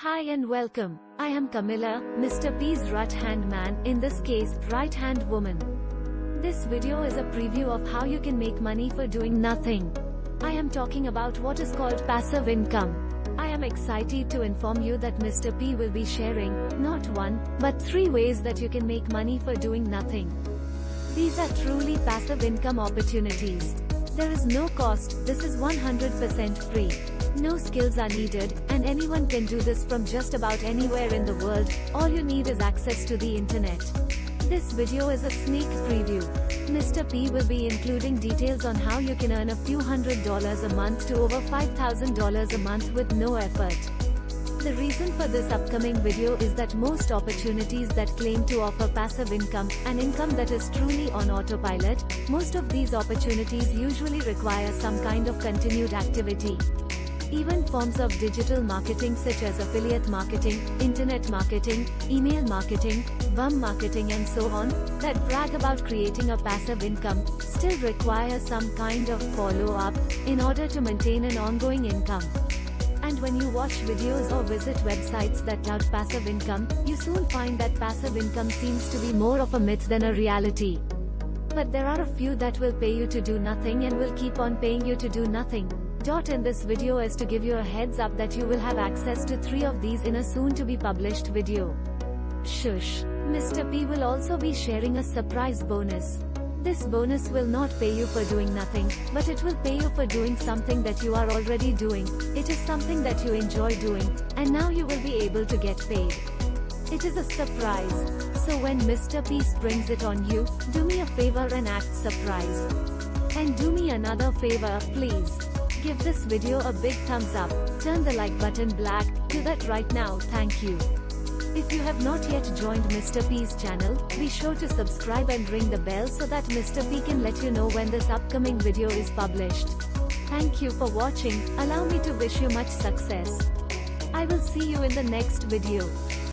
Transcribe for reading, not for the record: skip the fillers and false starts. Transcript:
Hi and welcome. I am Camilla, Mr. P's right-hand man, in this case, right-hand woman. This video is a preview of how you can make money for doing nothing. I am talking about what is called passive income. I am excited to inform you that Mr. P will be sharing, not one, but 3 ways that you can make money for doing nothing. These are truly passive income opportunities. There is no cost, this is 100% free. No skills are needed, and anyone can do this from just about anywhere in the world. All you need is access to the internet. This video is a sneak preview. Mr. P will be including details on how you can earn a few $100s a month to over $5,000 a month with no effort. The reason for this upcoming video is that most opportunities that claim to offer passive income, an income that is truly on autopilot, most of these opportunities usually require some kind of continued activity. Even forms of digital marketing such as affiliate marketing, internet marketing, email marketing, bum marketing and so on, that brag about creating a passive income, still require some kind of follow-up, in order to maintain an ongoing income. And when you watch videos or visit websites that tout passive income, you soon find that passive income seems to be more of a myth than a reality. But there are a few that will pay you to do nothing and will keep on paying you to do nothing. In this video is to give you a heads up that you will have access to 3 of these in a soon to be published video. Shush. Mr. P will also be sharing a surprise bonus. This bonus will not pay you for doing nothing, but it will pay you for doing something that you are already doing. It is something that you enjoy doing, and now you will be able to get paid. It is a surprise. So when Mr. P springs it on you, do me a favor and act surprised. And do me another favor, please. Give this video a big thumbs up, turn the like button black, do that right now, thank you. If you have not yet joined Mr. P's channel, be sure to subscribe and ring the bell so that Mr. P can let you know when this upcoming video is published. Thank you for watching, allow me to wish you much success. I will see you in the next video.